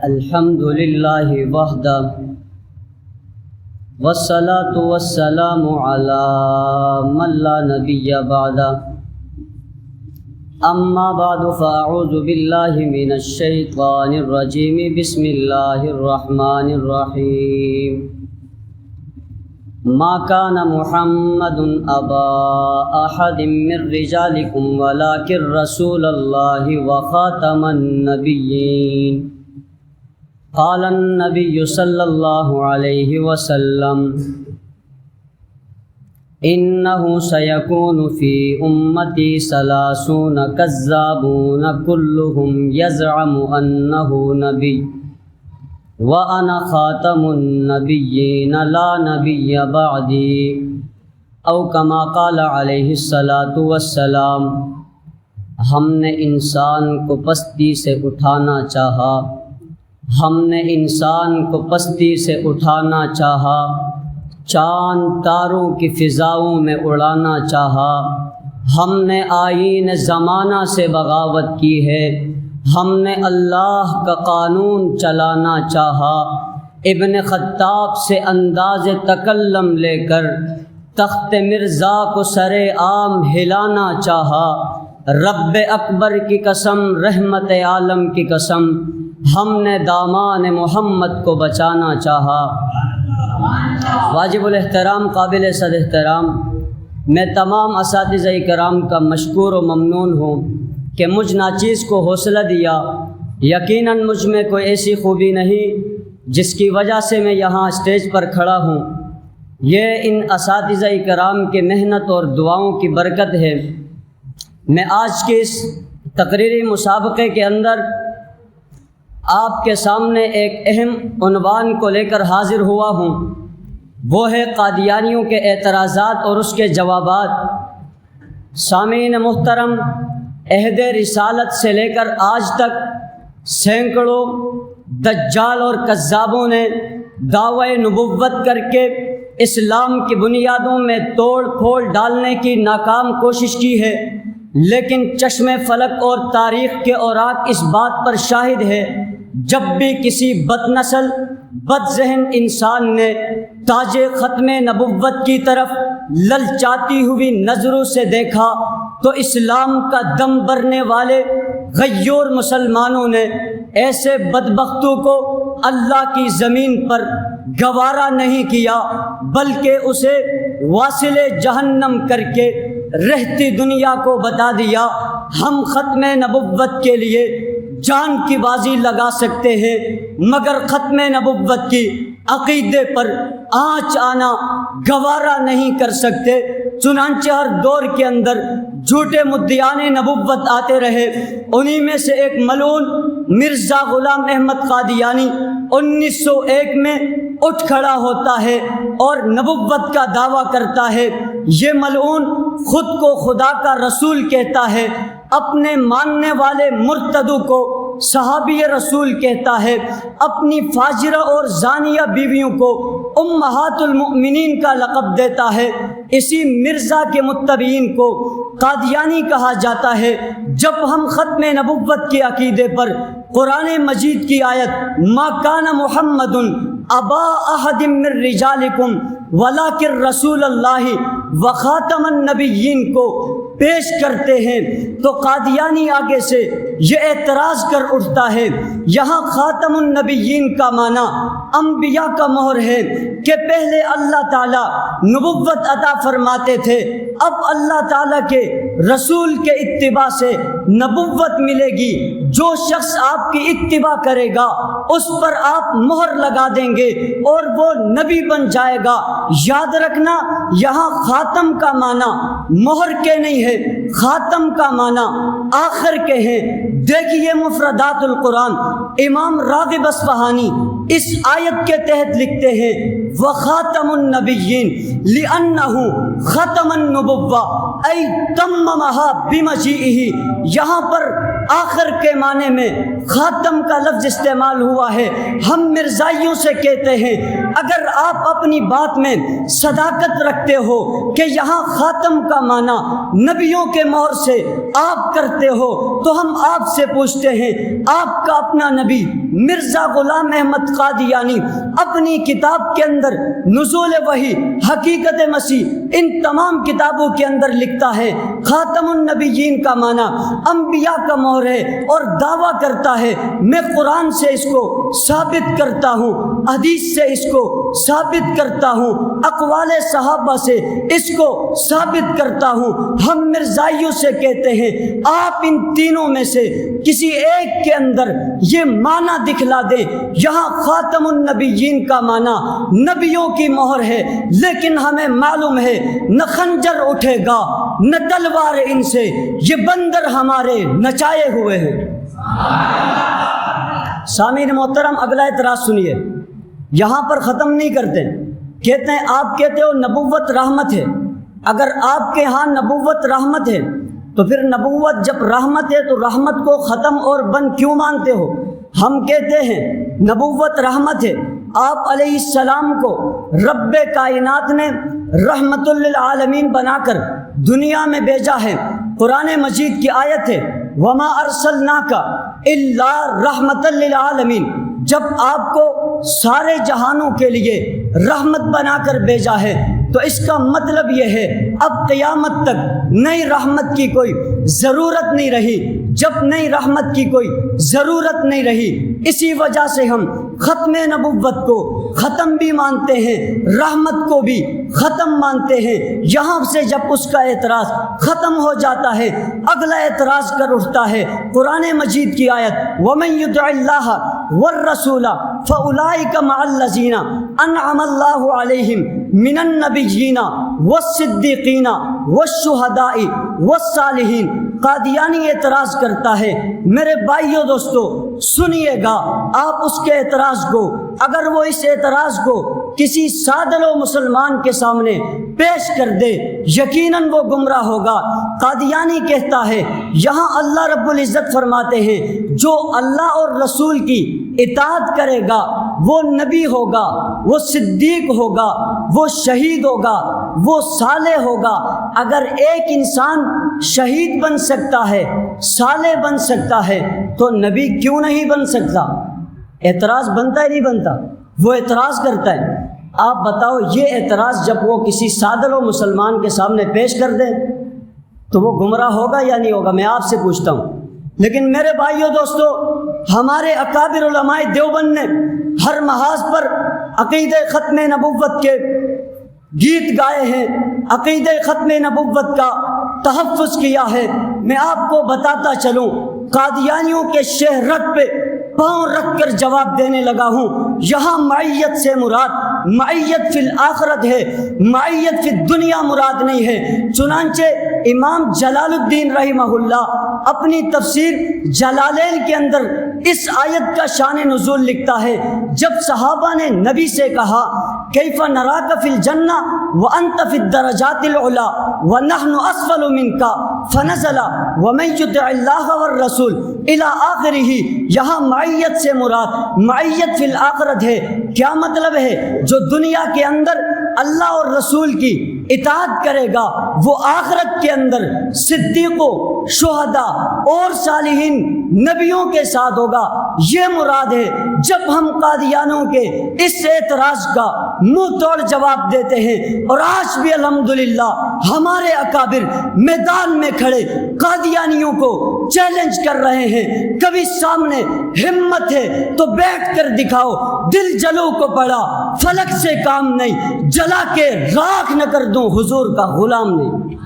الحمد للہ وحدہ والصلاة والسلام علی من لا نبی بعدہ اما بعد فاعوذ باللہ من الشیطان الرجیم بسم اللہ الرحمن الرحیم ما كان محمد ابا احد من رجالکم ولکن رسول اللہ وخاتم النبیین قال النبی صلی اللہ علیہ وسلم انه سيكون في امتی 30 كذابون كلهم يزعم انه نبی وانا خاتم النبیین لا نبی بعدی او کما قال علیہ الصلاۃ والسلام۔ ہم نے انسان کو پستی سے اٹھانا چاہا، ہم نے انسان کو پستی سے اٹھانا چاہا، چاند تاروں کی فضاؤں میں اڑانا چاہا، ہم نے آئین زمانہ سے بغاوت کی ہے، ہم نے اللہ کا قانون چلانا چاہا، ابن خطاب سے انداز تکلم لے کر تخت مرزا کو سر عام ہلانا چاہا، رب اکبر کی قسم، رحمت عالم کی قسم، ہم نے دامان محمد کو بچانا چاہا۔ واجب الاحترام، قابل صد احترام، میں تمام اساتذہ کرام کا مشکور و ممنون ہوں کہ مجھ ناچیز کو حوصلہ دیا۔ یقیناً مجھ میں کوئی ایسی خوبی نہیں جس کی وجہ سے میں یہاں اسٹیج پر کھڑا ہوں، یہ ان اساتذہ کرام کے محنت اور دعاؤں کی برکت ہے۔ میں آج کے اس تقریری مسابقے کے اندر آپ کے سامنے ایک اہم عنوان کو لے کر حاضر ہوا ہوں، وہ ہے قادیانیوں کے اعتراضات اور اس کے جوابات۔ سامعین محترم، عہد رسالت سے لے کر آج تک سینکڑوں دجال اور کذابوں نے دعوی نبوت کر کے اسلام کی بنیادوں میں توڑ پھوڑ ڈالنے کی ناکام کوشش کی ہے، لیکن چشم فلک اور تاریخ کے اوراق اس بات پر شاہد ہے، جب بھی کسی بد نسل بد ذہن انسان نے تاج ختم نبوت کی طرف للچاتی ہوئی نظروں سے دیکھا تو اسلام کا دم بھرنے والے غیور مسلمانوں نے ایسے بدبختوں کو اللہ کی زمین پر گوارا نہیں کیا، بلکہ اسے واصل جہنم کر کے رہتی دنیا کو بتا دیا ہم ختم نبوت کے لیے جان کی بازی لگا سکتے ہیں، مگر ختم نبوت کی عقیدے پر آنچ آنا گوارا نہیں کر سکتے۔ چنانچہ ہر دور کے اندر جھوٹے مدعیان نبوت آتے رہے، انہی میں سے ایک ملعون مرزا غلام احمد قادیانی 1901 میں اٹھ کھڑا ہوتا ہے اور نبوت کا دعویٰ کرتا ہے۔ یہ ملعون خود کو خدا کا رسول کہتا ہے، اپنے ماننے والے مرتدوں کو صحابی رسول کہتا ہے، اپنی فاجرہ اور زانیہ بیویوں کو امہات المؤمنین کا لقب دیتا ہے۔ اسی مرزا کے متبعین کو قادیانی کہا جاتا ہے۔ جب ہم ختم نبوت کے عقیدے پر قرآن مجید کی آیت ما کان محمد ابا احد من رجالکم ولکن رسول اللہ وخاتم النبیین کو پیش کرتے ہیں تو قادیانی آگے سے یہ اعتراض کر اٹھتا ہے، یہاں خاتم النبیین کا معنی انبیاء کا مہر ہے کہ پہلے اللہ تعالیٰ نبوت عطا فرماتے تھے، اب اللہ تعالیٰ کے رسول کے اتباع سے نبوت ملے گی، جو شخص آپ کی اتباع کرے گا اس پر آپ مہر لگا دیں گے اور وہ نبی بن جائے گا۔ یاد رکھنا، یہاں خاتم کا معنی مہر کے نہیں ہے، خاتم کا معنی آخر کے ہیں۔ دیکھیے مفردات القرآن، امام راغب اصفہانی اس آیت کے تحت لکھتے ہیں وخاتم النبیین لأنہ ختم النبوہ ای تممہا بمجیئہ۔ یہاں پر آخر کے معنی میں خاتم کا لفظ استعمال ہوا ہے۔ ہم مرزائیوں سے کہتے ہیں اگر آپ اپنی بات میں صداقت رکھتے ہو کہ یہاں خاتم کا معنی نبیوں کے مہر سے آپ کرتے ہو تو ہم آپ سے پوچھتے ہیں، آپ کا اپنا نبی مرزا غلام احمد قادیانی اپنی کتاب کے اندر نزول وحی، حقیقت مسیح، ان تمام کتابوں کے اندر لکھتا ہے خاتم النبیین کا معنی انبیاء کا مہر ہے، اور دعویٰ کرتا ہے میں قرآن سے اس کو ثابت کرتا ہوں، حدیث سے اس کو ثابت کرتا ہوں، اقوال صحابہ سے اس کو ثابت کرتا ہوں۔ ہم مرزائیوں سے کہتے ہیں آپ ان تینوں میں سے کسی ایک کے اندر یہ معنی دکھلا دیں۔ یہاں خاتم النبیین کا معنی نبیوں کی مہر ہے، لیکن ہمیں معلوم ہے نہ خنجر اٹھے گا نہ تلوار ان سے، یہ بندر ہمارے نچائے ہوئے ہیں۔ سامعین محترم، اگلا اعتراض سنیے، یہاں پر ختم نہیں کرتے، کہتے ہیں آپ کہتے ہو نبوت رحمت ہے۔ اگر آپ کے ہاں نبوت رحمت ہے تو پھر نبوت جب رحمت ہے تو رحمت کو ختم اور بند کیوں مانتے ہو؟ ہم کہتے ہیں نبوت رحمت ہے، آپ علیہ السلام کو رب کائنات نے رحمت للعالمین بنا کر دنیا میں بھیجا ہے۔ قرآن مجید کی آیت ہے وما ارسلناک الا رحمت للعالمین، جب آپ کو سارے جہانوں کے لیے رحمت بنا کر بھیجا ہے تو اس کا مطلب یہ ہے اب قیامت تک نئی رحمت کی کوئی ضرورت نہیں رہی۔ جب نئی رحمت کی کوئی ضرورت نہیں رہی، اسی وجہ سے ہم ختم نبوت کو ختم بھی مانتے ہیں، رحمت کو بھی ختم مانتے ہیں۔ یہاں سے جب اس کا اعتراض ختم ہو جاتا ہے، اگلا اعتراض کر اٹھتا ہے قرآن مجید کی آیت وَمَن يُطِعِ اللَّهَ وَالرَّسُولَ فَأُولَٰئِكَ مَعَ الَّذِينَ أَنْعَمَ اللَّهُ عَلَيْهِمْ مِنَ النَّبِيِّينَ وَالصِّدِّيقِينَ وَالشُّهَدَاءِ وَالصَّالِحِينَ۔ قادیانی اعتراض کرتا ہے، میرے بھائیو دوستو سنیے گا آپ اس کے اعتراض کو، اگر وہ اس اعتراض کو کسی سادل و مسلمان کے سامنے پیش کر دے یقیناً وہ گمراہ ہوگا۔ قادیانی کہتا ہے یہاں اللہ رب العزت فرماتے ہیں جو اللہ اور رسول کی اطاعت کرے گا وہ نبی ہوگا، وہ صدیق ہوگا، وہ شہید ہوگا، وہ صالح ہوگا۔ اگر ایک انسان شہید بن سکتا ہے، صالح بن سکتا ہے، تو نبی کیوں نہیں بن سکتا؟ اعتراض بنتا ہے نہیں بنتا؟ وہ اعتراض کرتا ہے۔ آپ بتاؤ یہ اعتراض جب وہ کسی سادل و مسلمان کے سامنے پیش کر دے تو وہ گمراہ ہوگا یا نہیں ہوگا؟ میں آپ سے پوچھتا ہوں۔ لیکن میرے بھائیو دوستو، ہمارے اکابر علماء دیوبند نے ہر محاذ پر عقیدہ ختم نبوت کے گیت گائے ہیں، عقیدہ ختم نبوت کا تحفظ کیا ہے۔ میں آپ کو بتاتا چلوں، قادیانیوں کے شہرت پہ پاؤں رکھ کر جواب دینے لگا ہوں۔ یہاں معیت سے مراد معیت فی الآخرت ہے، معیت فی الدنیا مراد نہیں ہے۔ چنانچہ امام جلال الدین رحمہ اللہ اپنی تفسیر جلالین کے اندر اس آیت کا شان نزول لکھتا ہے، جب صحابہ نے نبی سے کہا کیف نراک فی الجنہ وانت فی الدرجات العلی ونحن اسفل منک فنزل ومن یطع اللہ والرسول الی آخرہ، یہاں معیت سے مراد معیت فی الآخرت ہے۔ کیا مطلب ہے؟ جو دنیا کے اندر اللہ اور رسول کی اطاعت کرے گا وہ آخرت کے اندر صدیقوں، شہداء اور صالحین نبیوں کے ساتھ ہوگا، یہ مراد ہے۔ جب ہم قادیانوں کے اس اعتراض کا منہ توڑ جواب دیتے ہیں، اور آج بھی الحمدللہ ہمارے اکابر میدان میں کھڑے قادیانیوں کو چیلنج کر رہے ہیں، کبھی سامنے ہمت ہے تو بیٹھ کر دکھاؤ، دل جلو کو پڑا فلک سے کام نہیں، جلا کے راکھ نہ کر دوں حضور کا غلام نہیں۔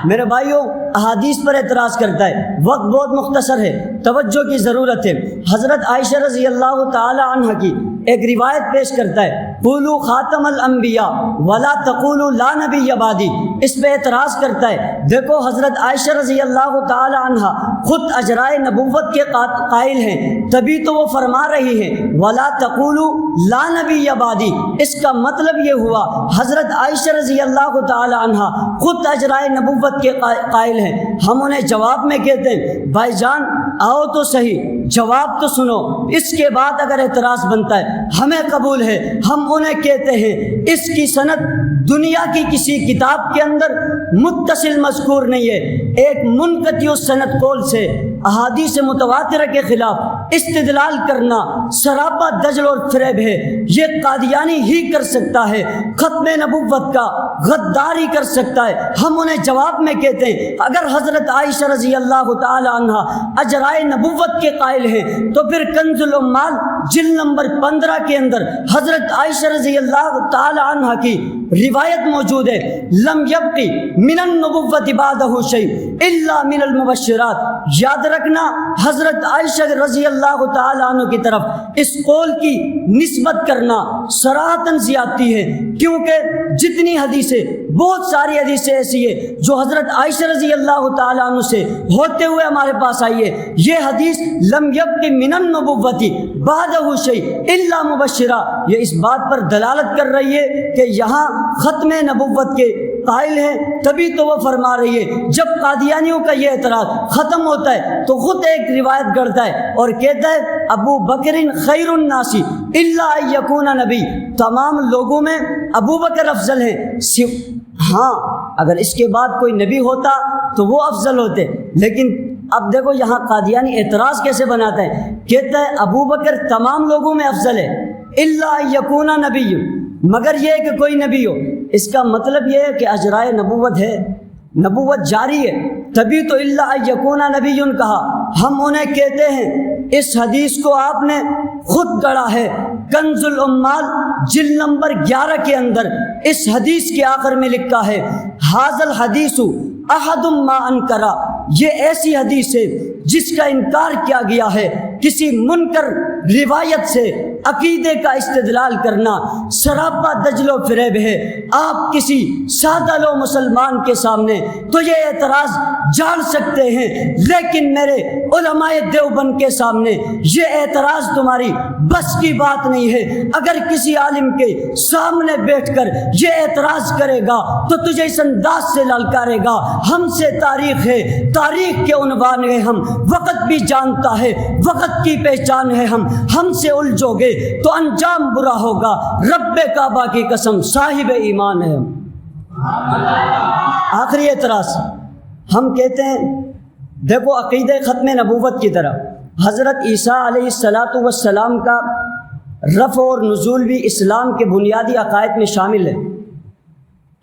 میرے بھائیوں، احادیث پر اعتراض کرتا ہے، وقت بہت مختصر ہے، توجہ کی ضرورت ہے۔ حضرت عائشہ رضی اللہ تعالی عنہ کی ایک روایت پیش کرتا ہے، قولوا خاتم الانبیاء ولا تقولوا لا نبی بعدی، اس پہ اعتراض کرتا ہے۔ دیکھو حضرت عائشہ رضی اللہ تعالی عنہ خود اجرائے نبوت کے قائل ہیں، تبھی تو وہ فرما رہی ہیں وَلَا تَقُولُوا لَا نَبِيَّ بَعْدِي۔ اس کا مطلب یہ ہوا حضرت عائشہ رضی اللہ تعالی عنہ خود اجرائے نبوت کے قائل ہیں۔ ہم انہیں جواب میں کہتے ہیں بھائی جان آؤ تو صحیح، جواب تو سنو، اس کے بعد اگر اعتراض بنتا ہے ہمیں قبول ہے۔ ہم انہیں کہتے ہیں اس کی سند دنیا کی کسی کتاب کے اندر متصل مذکور نہیں ہے۔ ایک منقطع السند قول سے احادیث متواترہ کے خلاف استدلال کرنا سراپا دجل اور فریب ہے۔ یہ قادیانی ہی کر سکتا ہے، ختم نبوت کا غداری کر سکتا ہے۔ ہم انہیں جواب میں کہتے ہیں اگر حضرت عائشہ رضی اللہ تعالی عنہ اجرائے نبوت کے قائل ہیں تو پھر کنز العمال جلد نمبر 15 کے اندر حضرت عائشہ رضی اللہ تعالی عنہ کی روایت موجود ہے، لم یبقی من النبوت بعدہ شیء الا من المبشرات۔ یاد رکھنا حضرت عائشہ رضی اللہ تعالی عنہ کی طرف اس قول کی نسبت کرنا صراحتاً زیادتی ہے، کیونکہ جتنی حدیثیں، بہت ساری حدیثیں ایسی ہیں جو حضرت عائشہ رضی اللہ تعالی عنہ سے ہوتے ہوئے ہمارے پاس آئی ہے۔ یہ حدیث لم یبقی من النبوت بعدہ شیء الا مبشرہ، یہ اس بات پر دلالت کر رہی ہے کہ یہاں ختم نبوت کے قائل ہیں، تبھی تو وہ فرما رہی ہے۔ جب قادیانیوں کا یہ اعتراض ختم ہوتا ہے تو خود ایک روایت گڑھتا ہے اور کہتا ہے ابو بکر خیر الناس الا ان یکون نبی، تمام لوگوں میں ابو بکر افضل ہیں، ہاں اگر اس کے بعد کوئی نبی ہوتا تو وہ افضل ہوتے۔ لیکن اب دیکھو یہاں قادیانی اعتراض کیسے بناتا ہے، کہتا ہے ابو بکر تمام لوگوں میں افضل ہے، الا ان یکون نبی، مگر یہ کہ کوئی نبی ہو۔ اس کا مطلب یہ ہے کہ اجرائے نبوت ہے، نبوت جاری ہے، تبھی تو الا ان یکون نبی کہا۔ ہم انہیں کہتے ہیں اس حدیث کو آپ نے خود گڑھا ہے۔ کنز العمال جلد نمبر 11 کے اندر اس حدیث کے آخر میں لکھا ہے ھذا الحدیث احد ما انکر، یہ ایسی حدیث ہے جس کا انکار کیا گیا ہے۔ کسی منکر روایت سے عقیدے کا استدلال کرنا سراپا دجل و فریب ہے۔ آپ کسی سادہ لو مسلمان کے سامنے تو یہ اعتراض جان سکتے ہیں، لیکن میرے علماء دیوبند کے سامنے یہ اعتراض تمہاری بس کی بات نہیں ہے۔ اگر کسی عالم کے سامنے بیٹھ کر یہ اعتراض کرے گا تو تجھے اس انداز سے للکارے گا ہم سے تاریخ ہے، تاریخ کے عنوان ہے، ہم وقت بھی جانتا ہے، وقت کی پہچان ہے، ہم سے الجھو گے تو انجام برا ہوگا۔ رب کعبہ کی قسم صاحب ایمان ہے۔ آخری اعتراض ہم کہتے ہیں دیکھو عقیدہ ختم نبوت کی طرف حضرت عیسیٰ علیہ السلام کا رفع اور نزول بھی اسلام کے بنیادی عقائد میں شامل ہے۔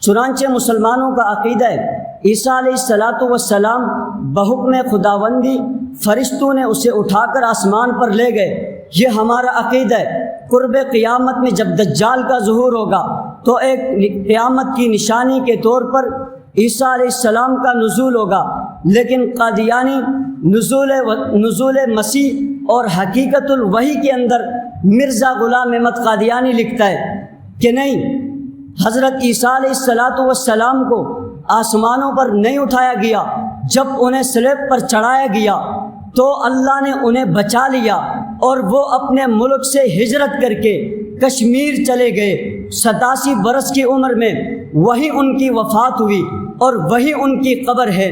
چنانچہ مسلمانوں کا عقیدہ ہے عیسیٰ علیہ السلام بحکم خداوندی فرشتوں نے اسے اٹھا کر آسمان پر لے گئے، یہ ہمارا عقیدہ ہے۔ قرب قیامت میں جب دجال کا ظہور ہوگا تو ایک قیامت کی نشانی کے طور پر عیسیٰ علیہ السلام کا نزول ہوگا، لیکن قادیانی نزول مسیح اور حقیقت الوحی کے اندر مرزا غلام احمد قادیانی لکھتا ہے کہ نہیں، حضرت عیسیٰ علیہ السلام کو آسمانوں پر نہیں اٹھایا گیا، جب انہیں صلیب پر چڑھایا گیا تو اللہ نے انہیں بچا لیا اور وہ اپنے ملک سے ہجرت کر کے کشمیر چلے گئے۔ 87 برس کی عمر میں وہیں ان کی وفات ہوئی اور وہیں ان کی قبر ہے۔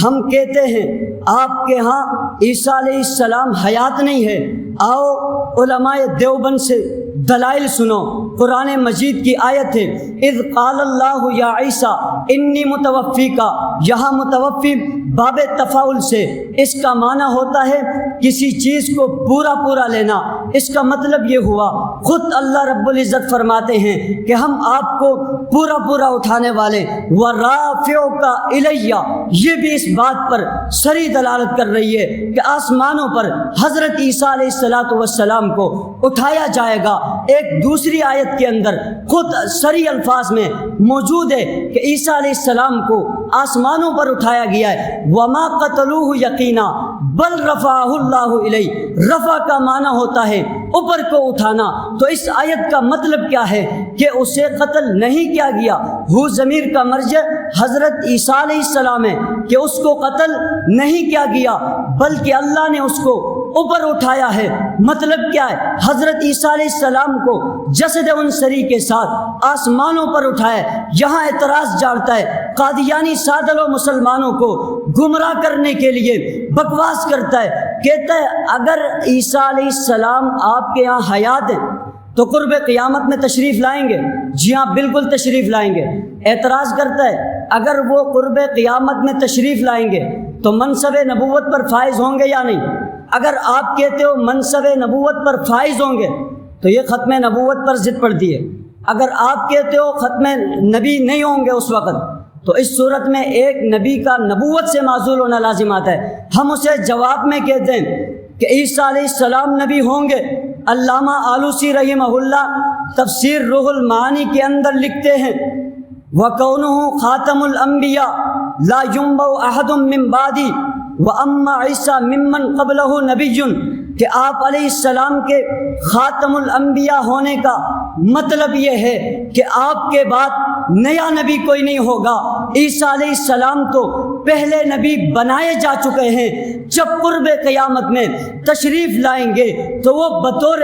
ہم کہتے ہیں آپ کے ہاں عیسیٰ علیہ السلام حیات نہیں ہے۔ آؤ علماء دیوبند سے دلائل سنو۔ قرآن مجید کی آیت ہے اذ قال اللہ یا عیسیٰ انی متوفیکا، یہاں متوفی باب تفاعل سے اس کا معنی ہوتا ہے کسی چیز کو پورا پورا لینا۔ اس کا مطلب یہ ہوا خود اللہ رب العزت فرماتے ہیں کہ ہم آپ کو پورا پورا اٹھانے والے وَرَافِعُكَ إِلَيَّ، یہ بھی اس بات پر صریح دلالت کر رہی ہے کہ آسمانوں پر حضرت عیسیٰ علیہ السلام کو اٹھایا جائے گا۔ ایک دوسری آیت کے اندر خود صریح الفاظ میں موجود ہے کہ عیسیٰ علیہ السلام کو آسمانوں پر اٹھایا گیا ہے۔ وَمَا قَتَلُوهُ يَقِينًا، بل رفعہ اللہ الیہ، رفع کا معنی ہوتا ہے اوپر کو اٹھانا۔ تو اس آیت کا مطلب کیا ہے کہ اسے قتل نہیں کیا گیا۔ ہو ضمیر کا مرجع حضرت عیسیٰ علیہ السلام ہے کہ اس کو قتل نہیں کیا گیا، بلکہ اللہ نے اس کو اوپر اٹھایا ہے۔ مطلب کیا ہے؟ حضرت عیسیٰ علیہ السلام کو جسد انصری کے ساتھ آسمانوں پر اٹھایا ہے۔ یہاں اعتراض جاڑتا ہے قادیانی سادل و مسلمانوں کو گمراہ کرنے کے لیے بکواس کرتا ہے، کہتا ہے اگر عیسیٰ علیہ السلام آپ کے یہاں حیات ہیں تو قرب قیامت میں تشریف لائیں گے؟ جی ہاں بالکل تشریف لائیں گے۔ اعتراض کرتا ہے اگر وہ قرب قیامت میں تشریف لائیں گے تو منصب نبوت پر فائز ہوں گے یا نہیں؟ اگر آپ کہتے ہو منصب نبوت پر فائز ہوں گے تو یہ ختم نبوت پر ضد پڑتی ہے۔ اگر آپ کہتے ہو ختم نبی نہیں ہوں گے اس وقت تو اس صورت میں ایک نبی کا نبوت سے معزول ہونا لازم آتا ہے۔ ہم اسے جواب میں کہتے ہیں کہ عیسیٰ علیہ السلام نبی ہوں گے۔ علامہ آلوسی رحمہ اللہ تفسیر روح المعانی کے اندر لکھتے ہیں وَكَوْنُهُ خَاتَمُ الْأَنْبِيَاءِ لَا يُنبَعُ أَحَدٌ مِّن بَعْدِهِ وَأَمَّا عِيسَىٰ مِمَّنْ قَبْلَهُ نَبِيٌّ، کہ آپ علیہ السلام کے خاتم الانبیاء ہونے کا مطلب یہ ہے کہ آپ کے بعد نیا نبی کوئی نہیں ہوگا۔ عیسیٰ علیہ السلام تو پہلے نبی بنائے جا چکے ہیں، جب قرب قیامت میں تشریف لائیں گے تو وہ بطور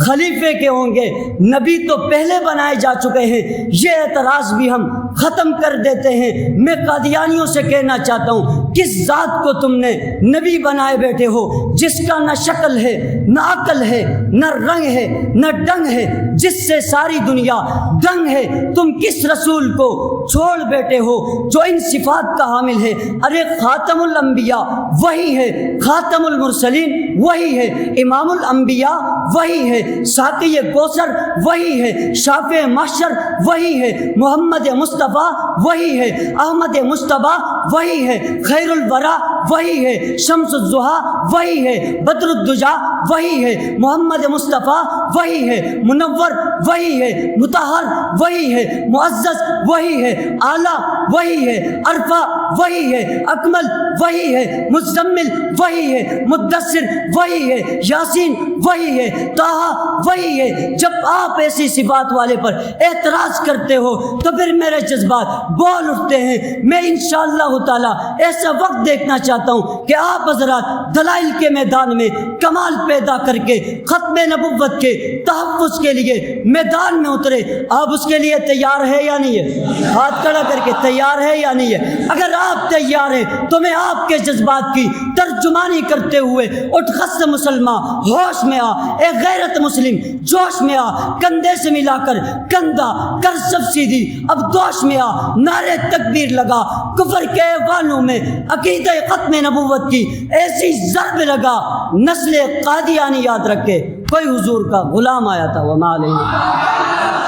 خلیفے کے ہوں گے، نبی تو پہلے بنائے جا چکے ہیں۔ یہ اعتراض بھی ہم ختم کر دیتے ہیں۔ میں قادیانیوں سے کہنا چاہتا ہوں کس ذات کو تم نے نبی بنائے بیٹھے ہو جس کا نہ شکل ہے، نہ عقل ہے، نہ رنگ ہے، نہ ڈنگ ہے، جس سے ساری دنیا دنگ ہے؟ تم کس رسول کو چھوڑ بیٹھے ہو جو ان صفات کا حامل ہے؟ ارے خاتم الانبیاء وہی ہے، خاتم المرسلین وہی ہے، امام الانبیاء وہی ہے، ساقی کوثر وہی ہے، شافع محشر وہی ہے، محمد مصطفیٰ وہی ہے، احمد مصطفیٰ وہی ہے، خیر الورا وہی ہے، شمس الضحیٰ وہی ہے، بدر الدجا وہی ہے، محمد مصطفیٰ وہی ہے، منور وہی ہے، مطہر وہی ہے، معزز وہی ہے، اعلیٰ وہی ہے، عرفہ وہی ہے، اکمل وہی ہے، مزمل وہی ہے، مدثر وہی ہے، یاسین وہی ہے، طٰہٰ وہی ہے۔ جب آپ ایسی صفات والے پر اعتراض کرتے ہو تو پھر میرے جذبات بول اٹھتے ہیں۔ میں انشاءاللہ تعالیٰ ایسا وقت دیکھنا چاہتا ہوں کہ آپ حضرات دلائل کے میدان میں کمال پیدا کر کے ختم نبوت کے تحفظ کے لیے میدان میں اترے۔ آپ اس کے لیے تیار ہے یا نہیں ہے؟ ہاتھ کھڑا کر کے تیار ہے یا نہیں ہے؟ اگر آپ تیار ہیں تو میں آپ کے جذبات کی ترجمانی کرتے ہوئے اٹھ خس مسلمان ہوش میں آ، اے غیرت مسلم جوش میں آ، کندھے سے ملا کر کندھا کر سب سیدھی اب دوش میں آ، نعرے تکبیر لگا، کفر کے ایوانوں میں عقیدہ ختم نبوت کی ایسی ضرب لگا، نسل قادیانی یاد رکھے کوئی حضور کا غلام آیا تھا وما علیہ